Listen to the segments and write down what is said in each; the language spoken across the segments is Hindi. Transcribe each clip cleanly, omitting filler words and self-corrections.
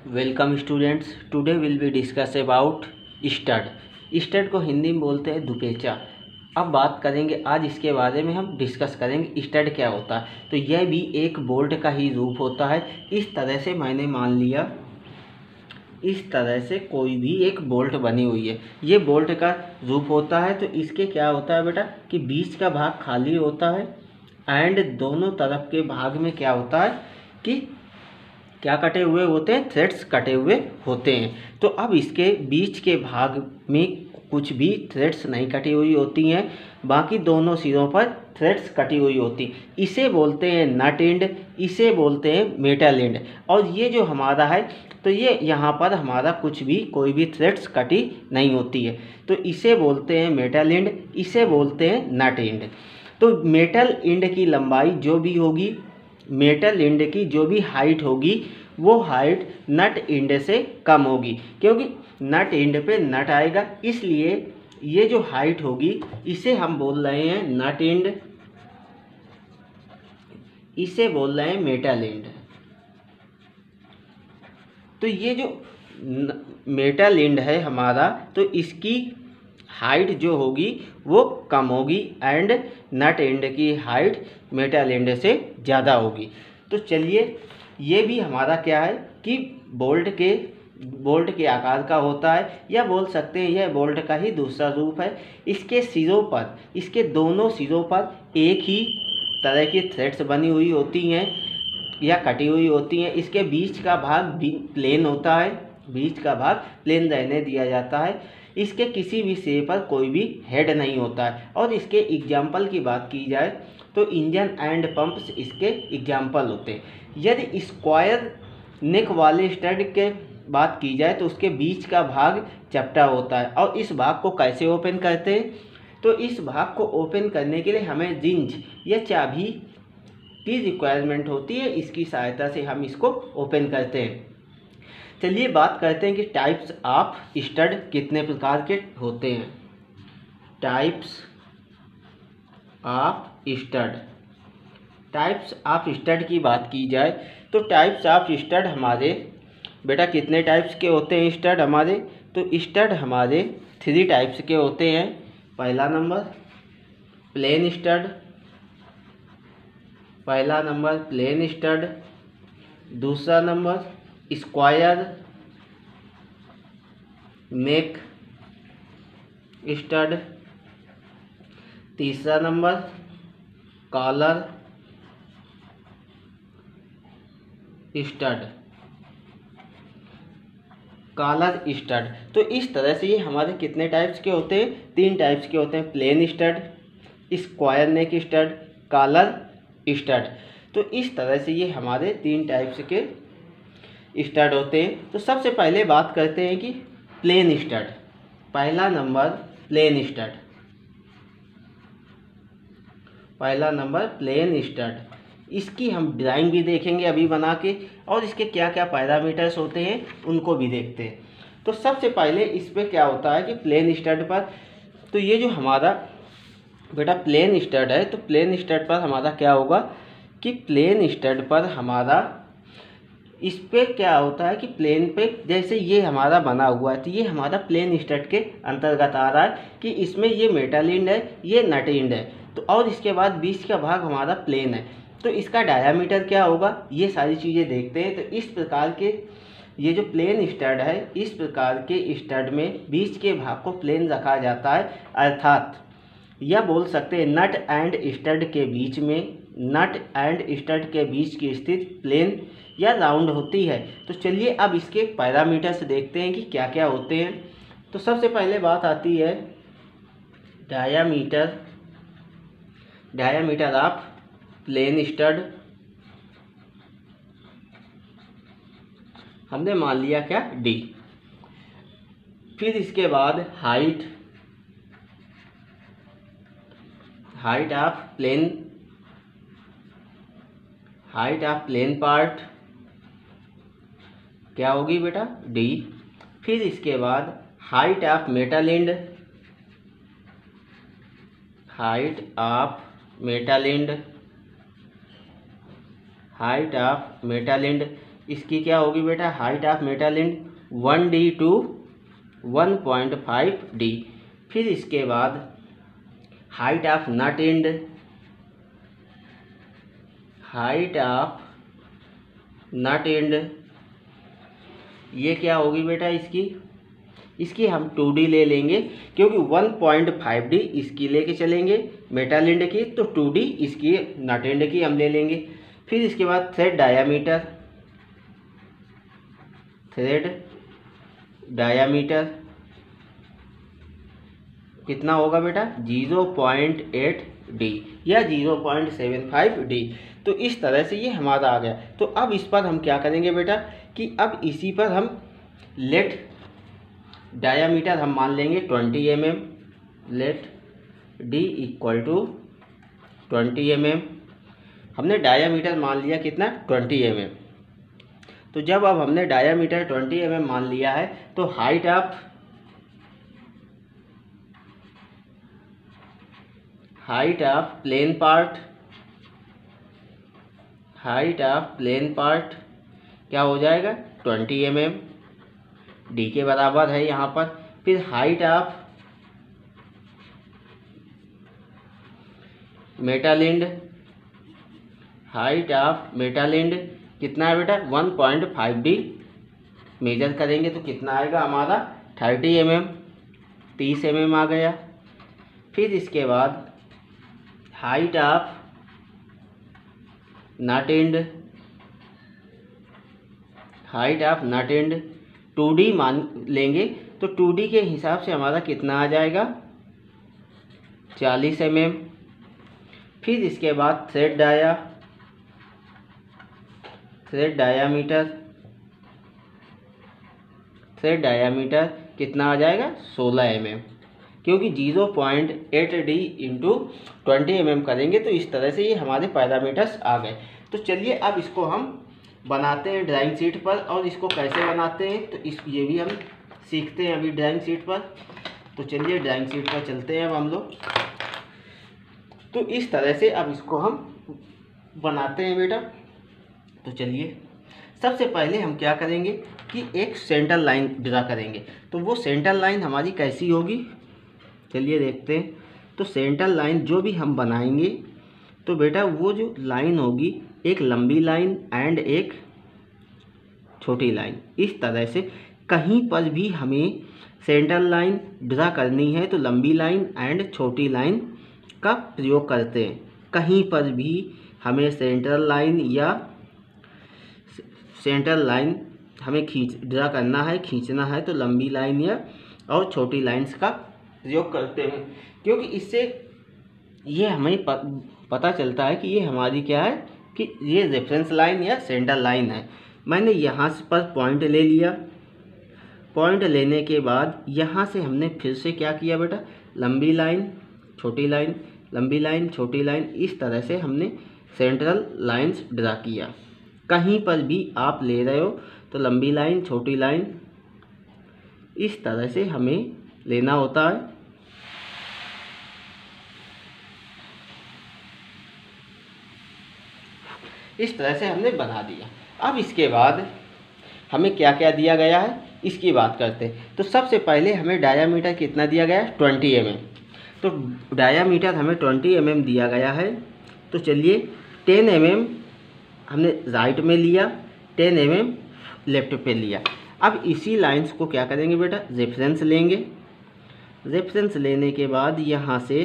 Welcome students, today will be discuss about stud. Stud को हिंदी में बोलते हैं दुपेचा। अब बात करेंगे आज इसके बारे में, हम डिस्कस करेंगे स्टड क्या होता है। तो यह भी एक बोल्ट का ही रूप होता है। इस तरह से मैंने मान लिया, इस तरह से कोई भी एक बोल्ट बनी हुई है, ये बोल्ट का रूप होता है। तो इसके क्या होता है बेटा कि बीच का भाग खाली होता है एंड दोनों तरफ के भाग में क्या होता है कि क्या कटे हुए होते हैं, थ्रेड्स कटे हुए होते हैं। तो अब इसके बीच के भाग में कुछ भी थ्रेड्स नहीं कटी हुई होती हैं, बाकी दोनों सिरों पर थ्रेड्स कटी हुई होती। इसे बोलते हैं नट एंड, इसे बोलते हैं मेटल एंड। और ये जो हमारा है, तो ये यहाँ पर हमारा कुछ भी कोई भी थ्रेड्स कटी नहीं होती है, तो इसे बोलते हैं मेटल एंड, इसे बोलते हैं नट एंड। तो मेटल एंड की लंबाई जो भी होगी, मेटल एंड की जो भी हाइट होगी, वो हाइट नट एंड से कम होगी, क्योंकि नट एंड पे नट आएगा, इसलिए ये जो हाइट होगी इसे हम बोल रहे हैं नट एंड, इसे बोल रहे हैं मेटल एंड। तो ये जो मेटल एंड है हमारा, तो इसकी हाइट जो होगी वो कम होगी एंड नट एंड की हाइट मेटल एंड से ज़्यादा होगी। तो चलिए, ये भी हमारा क्या है कि बोल्ट के आकार का होता है, या बोल सकते हैं यह बोल्ट का ही दूसरा रूप है। इसके सिरों पर, इसके दोनों सिरों पर एक ही तरह की थ्रेड्स बनी हुई होती हैं या कटी हुई होती हैं। इसके बीच का भाग भी प्लेन होता है, बीच का भाग प्लेन रहने दिया जाता है। इसके किसी भी सिरे पर कोई भी हेड नहीं होता है। और इसके एग्जाम्पल की बात की जाए तो इंजन एंड पंप्स इसके एग्जाम्पल होते हैं। यदि स्क्वायर नेक वाले स्टड के बात की जाए तो उसके बीच का भाग चपटा होता है। और इस भाग को कैसे ओपन करते हैं, तो इस भाग को ओपन करने के लिए हमें रिंच या चाबी की रिक्वायरमेंट होती है, इसकी सहायता से हम इसको ओपन करते हैं। चलिए बात करते हैं कि टाइप्स ऑफ स्टड कितने प्रकार के होते हैं। Types of stud, types of stud की बात की जाए तो टाइप्स ऑफ स्टड हमारे बेटा कितने टाइप्स के होते हैं स्टड हमारे। तो स्टड हमारे 3 टाइप्स के होते हैं। पहला नंबर प्लेन स्टड, पहला नंबर प्लेन स्टड, दूसरा नंबर स्क्वायर नेक स्टड, तीसरा नंबर कॉलर स्टड, कॉलर स्टड। तो इस तरह से ये हमारे कितने टाइप्स के होते हैं, 3 टाइप्स के होते हैं। Plain stud, square neck stud, collar stud. तो इस तरह से ये हमारे 3 टाइप्स के स्टड होते हैं। तो सबसे पहले बात करते हैं कि प्लेन स्टड। पहला नंबर प्लेन स्टड, पहला नंबर प्लेन स्टड। इसकी हम डिज़ाइन भी देखेंगे अभी बना के, और इसके क्या क्या पैरामीटर्स होते हैं उनको भी देखते हैं। तो सबसे पहले इस पर क्या होता है कि प्लेन स्टड पर, तो ये जो हमारा बेटा प्लेन स्टड है, तो प्लेन स्टड पर हमारा क्या होगा कि प्लेन स्टड पर हमारा इस पे क्या होता है कि प्लेन पे जैसे ये हमारा बना हुआ है, तो ये हमारा प्लेन स्टड के अंतर्गत आ रहा है कि इसमें ये मेटल एंड है, ये नट एंड है। तो और इसके बाद बीच का भाग हमारा प्लेन है, तो इसका डायामीटर क्या होगा, ये सारी चीज़ें देखते हैं। तो इस प्रकार के ये जो प्लेन स्टड है, इस प्रकार के स्टड में बीच के भाग को प्लेन रखा जाता है, अर्थात यह बोल सकते हैं नट एंड स्टड के बीच में, नट एंड स्टड के बीच की स्थिति प्लेन या राउंड होती है। तो चलिए अब इसके पैरामीटर्स देखते हैं कि क्या क्या होते हैं। तो सबसे पहले बात आती है diameter, diameter of plain stud. हमने मान लिया क्या, डी। फिर इसके बाद height, height of plain, height of plain part क्या होगी बेटा, डी। फिर इसके बाद height of metal end, height of metal end, height of metal end. इसकी क्या होगी बेटा, height of metal end 1D to 1.5D। फिर इसके बाद height of nut end, height of nut end ये क्या होगी बेटा, इसकी हम 2D ले लेंगे, क्योंकि 1.5D इसकी लेके चलेंगे मेटल एंड की, तो 2D इसकी नट एंड की हम ले लेंगे। फिर इसके बाद थ्रेड डायामीटर कितना होगा बेटा, 0.8D या 0.75D। तो इस तरह से ये हमारा आ गया। तो अब इस पर हम क्या करेंगे बेटा कि अब इसी पर हम लेट डायामीटर हम मान लेंगे 20 mm, let D equal to 20 mm। हमने डायामीटर मान लिया कितना, 20 mm। तो जब अब हमने डायामीटर 20 mm मान लिया है, तो हाइट ऑफ प्लेन पार्ट क्या हो जाएगा, 20 mm, D के बराबर है यहाँ पर। फिर हाइट ऑफ मेटल एंड कितना है बेटा, 1.5D मेजर करेंगे तो कितना आएगा हमारा, 30 mm, 30 mm आ गया। फिर इसके बाद height of nut and 2D मान लेंगे, तो 2D के हिसाब से हमारा कितना आ जाएगा, 40 mm। फिर इसके बाद थ्रेड डायामीटर कितना आ जाएगा, 16 mm, क्योंकि 0.8D इंटू 20 mm करेंगे तो इस तरह से ये हमारे पैरामीटर्स आ गए। तो चलिए अब इसको हम बनाते हैं ड्राइंग शीट पर, और इसको कैसे बनाते हैं तो ये भी हम सीखते हैं अभी ड्राइंग शीट पर। तो चलिए ड्राइंग शीट पर चलते हैं अब हम लोग। तो इस तरह से अब इसको हम बनाते हैं बेटा। तो चलिए सबसे पहले हम क्या करेंगे कि एक सेंटर लाइन ड्रा करेंगे। तो वो सेंटर लाइन हमारी कैसी होगी, चलिए देखते हैं। तो सेंटर लाइन जो भी हम बनाएंगे, तो बेटा वो जो लाइन होगी, एक लंबी लाइन एंड एक छोटी लाइन, इस तरह से कहीं पर भी हमें सेंटर लाइन ड्रा करनी है तो लंबी लाइन एंड छोटी लाइन का प्रयोग करते हैं। कहीं पर भी हमें सेंटर लाइन हमें ड्रा करना है, खींचना है, तो लंबी लाइन या और छोटी लाइंस का प्रयोग करते हैं, क्योंकि इससे ये हमें पता चलता है कि ये हमारी क्या है, कि ये रेफरेंस लाइन या सेंटर लाइन है। मैंने यहाँ पर पॉइंट ले लिया। पॉइंट लेने के बाद यहाँ से हमने फिर से क्या किया बेटा, लंबी लाइन छोटी लाइन, लंबी लाइन छोटी लाइन, इस तरह से हमने सेंट्रल लाइंस ड्रा किया। कहीं पर भी आप ले रहे हो तो लंबी लाइन छोटी लाइन इस तरह से हमें लेना होता है। इस तरह से हमने बना दिया। अब इसके बाद हमें क्या क्या दिया गया है इसकी बात करते हैं। तो सबसे पहले हमें डायामीटर कितना दिया गया है, 20 mm। तो डायामीटर हमें 20 mm दिया गया है। तो चलिए 10 mm हमने राइट में लिया, 10 mm लेफ्ट पे लिया। अब इसी लाइंस को क्या करेंगे बेटा, रेफरेंस लेंगे। रेफरेंस लेने के बाद यहाँ से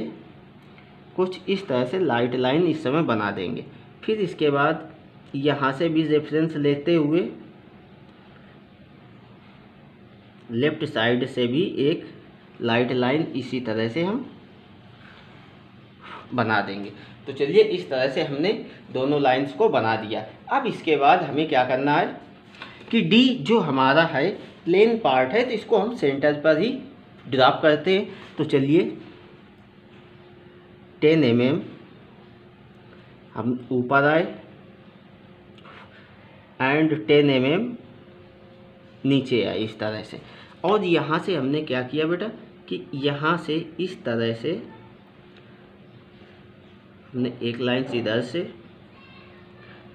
कुछ इस तरह से लाइट लाइन इस समय बना देंगे। फिर इसके बाद यहाँ से भी रेफरेंस लेते हुए लेफ्ट साइड से भी एक लाइट लाइन इसी तरह से हम बना देंगे। तो चलिए इस तरह से हमने दोनों लाइंस को बना दिया। अब इसके बाद हमें क्या करना है कि डी जो हमारा है प्लेन पार्ट है, तो इसको हम सेंटर पर ही ड्रॉप करते हैं। तो चलिए 10 mm हम ऊपर आए एंड 10 mm नीचे आए इस तरह से। और यहाँ से हमने क्या किया बेटा कि यहाँ से इस तरह से हमने एक लाइन इधर से,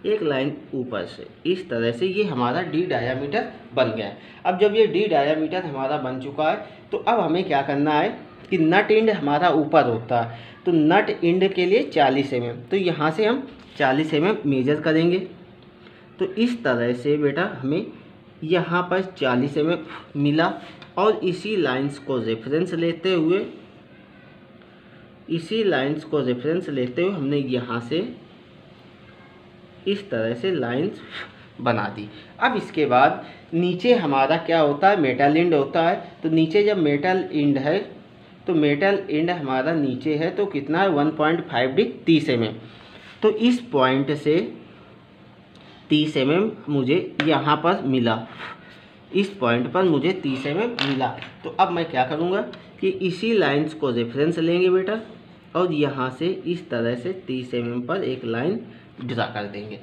एक लाइन ऊपर से, इस तरह से ये हमारा डी डायामीटर बन गया है। अब जब ये डी डायामीटर हमारा बन चुका है तो अब हमें क्या करना है कि नट एंड हमारा ऊपर होता है, तो नट एंड के लिए 40 mm, तो यहाँ से हम 40 mm मेजर करेंगे। तो इस तरह से बेटा हमें यहाँ पर 40 mm मिला और इसी लाइंस को रेफरेंस लेते हुए हमने यहाँ से इस तरह से लाइंस बना दी। अब इसके बाद नीचे हमारा क्या होता है, मेटल एंड होता है। तो नीचे जब मेटल एंड है तो मेटल एंड हमारा नीचे है तो कितना है 1.5D 30 mm। तो इस पॉइंट से 30 mm मुझे यहाँ पर मिला, इस पॉइंट पर मुझे 30 mm मिला। तो अब मैं क्या करूँगा कि इसी लाइंस को रेफरेंस लेंगे बेटा और यहाँ से इस तरह से 30 mm पर एक लाइन ड्रा कर देंगे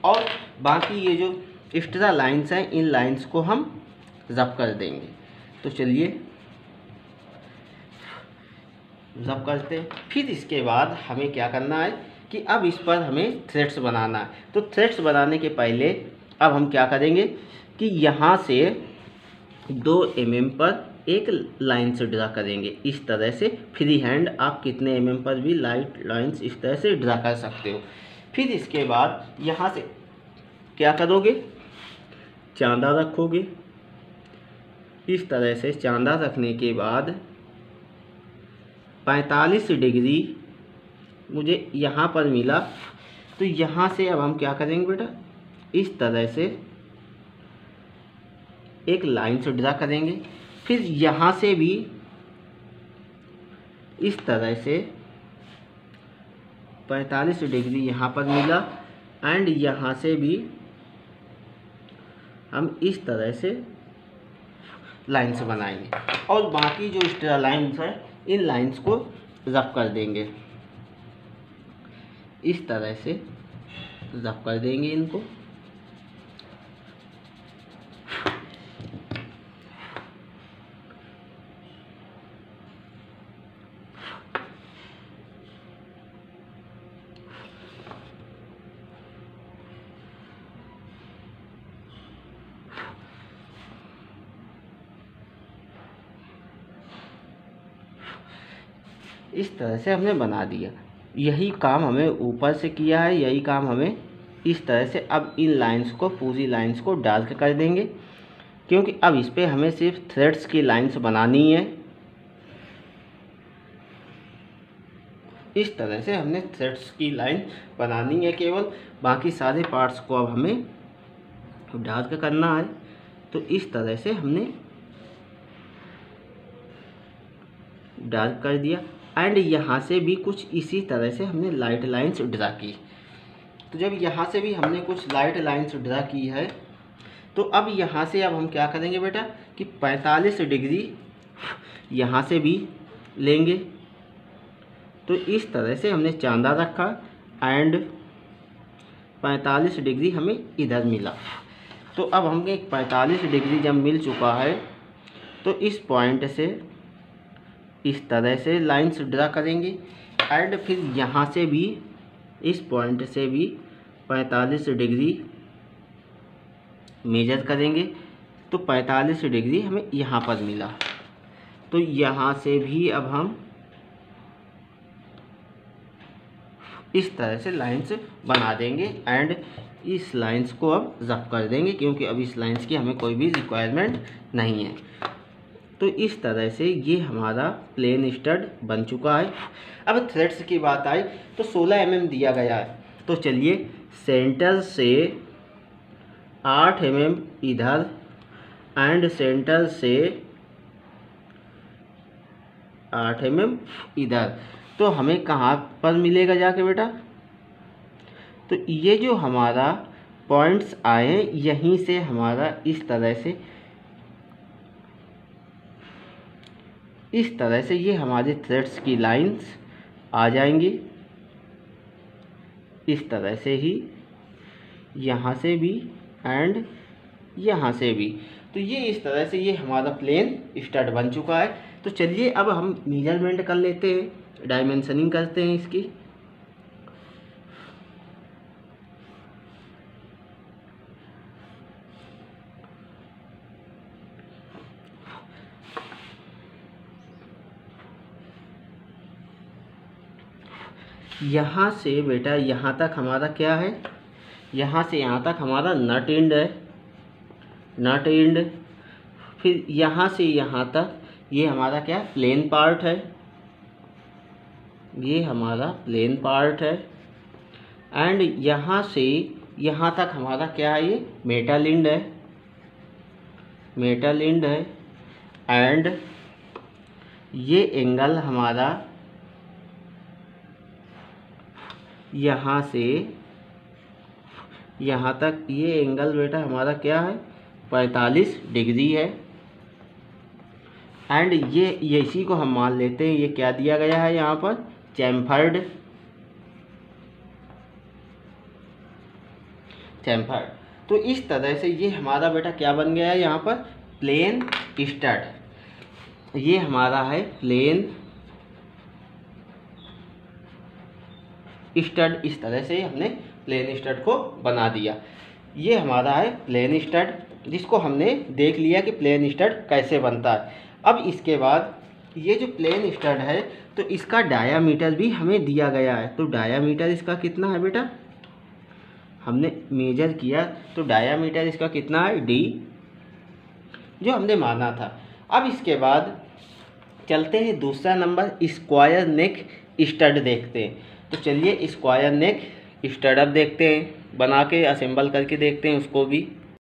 और बाकी ये जो एक्स्ट्रा लाइंस हैं इन लाइंस को हम रब कर देंगे। तो चलिए रब करते हैं। फिर इसके बाद हमें क्या करना है कि अब इस पर हमें थ्रेड्स बनाना है। तो थ्रेड्स बनाने के पहले अब हम क्या करेंगे कि यहाँ से 2 mm पर एक लाइन से ड्रा करेंगे इस तरह से। फ्री हैंड आप कितने mm पर भी लाइट लाइंस इस तरह से ड्रा कर सकते हो। फिर इसके बाद यहाँ से क्या करोगे, चांदा रखोगे। इस तरह से चांदा रखने के बाद 45 डिग्री मुझे यहाँ पर मिला। तो यहाँ से अब हम क्या करेंगे बेटा, इस तरह से एक लाइन से ड्रा करेंगे। फिर यहाँ से भी इस तरह से 45 डिग्री यहाँ पर मिला एंड यहाँ से भी हम इस तरह से लाइन्स बनाएंगे और बाकी जो एक्स्ट्रा लाइन्स हैं इन लाइन्स को रफ कर देंगे, इस तरह से रफ कर देंगे इनको। इस तरह से हमने बना दिया। यही काम हमें ऊपर से किया है, यही काम हमें इस तरह से। अब इन लाइंस को, पूरी लाइंस को डार्क कर देंगे क्योंकि अब इस पे हमें सिर्फ थ्रेड्स की लाइंस बनानी है। इस तरह से हमने थ्रेड्स की लाइन बनानी है केवल, बाकी सारे पार्ट्स को अब हमें डार्क करना है। तो इस तरह से हमने डार्क कर दिया एंड यहाँ से भी कुछ इसी तरह से हमने लाइट लाइंस ड्रा की। तो जब यहाँ से भी हमने कुछ लाइट लाइंस ड्रा की है तो अब यहाँ से अब हम क्या करेंगे बेटा कि 45 डिग्री यहाँ से भी लेंगे। तो इस तरह से हमने चांदा रखा एंड 45 डिग्री हमें इधर मिला। तो अब हमें 45 डिग्री जब मिल चुका है तो इस पॉइंट से इस तरह से लाइंस ड्रा करेंगे एंड फिर यहाँ से भी इस पॉइंट से भी 45 डिग्री मेजर करेंगे। तो 45 डिग्री हमें यहाँ पर मिला। तो यहाँ से भी अब हम इस तरह से लाइंस बना देंगे एंड इस लाइंस को अब रफ कर देंगे क्योंकि अब इस लाइंस की हमें कोई भी रिक्वायरमेंट नहीं है। तो इस तरह से ये हमारा प्लेन स्टड बन चुका है। अब थ्रेड्स की बात आई तो 16 mm दिया गया है। तो चलिए सेंटर से 8 mm इधर एंड सेंटर से 8 mm इधर। तो हमें कहाँ पर मिलेगा जाके बेटा, तो ये जो हमारा पॉइंट्स आए यहीं से हमारा इस तरह से ये हमारे थ्रेड्स की लाइंस आ जाएंगी। इस तरह से ही यहाँ से भी एंड यहाँ से भी। तो ये इस तरह से ये हमारा प्लेन स्टड बन चुका है। तो चलिए अब हम मेजरमेंट कर लेते हैं, डायमेंशनिंग करते हैं इसकी। यहाँ से बेटा यहाँ तक हमारा क्या है, यहाँ से यहाँ तक हमारा नट एंड है, नट एंड। फिर यहाँ से यहाँ तक ये हमारा क्या प्लेन पार्ट है, ये हमारा प्लेन पार्ट है। एंड यहाँ से यहाँ तक हमारा क्या है, ये मेटल एंड है, मेटल एंड है। एंड ये एंगल हमारा यहाँ से यहाँ तक, ये एंगल बेटा हमारा क्या है 45 डिग्री है। एंड ये इसी को हम मान लेते हैं, ये क्या दिया गया है यहाँ पर, चैम्फर्ड, चैम्फर्ड। तो इस तरह से ये हमारा बेटा क्या बन गया है यहाँ पर, प्लेन स्टड। ये हमारा है प्लेन स्टड। इस तरह से हमने प्लेन स्टड को बना दिया। ये हमारा है प्लेन स्टड, जिसको हमने देख लिया कि प्लेन स्टड कैसे बनता है। अब इसके बाद ये जो प्लेन स्टड है तो इसका डायामीटर भी हमें दिया गया है। तो डायामीटर इसका कितना है बेटा, हमने मेजर किया तो डायामीटर इसका कितना है d, जो हमने माना था। अब इसके बाद चलते हैं दूसरा नंबर, स्क्वायर नेक स्टड देखते हैं। तो चलिए स्क्वायर नेक स्टड अब देखते हैं, बना के असेंबल करके देखते हैं उसको भी।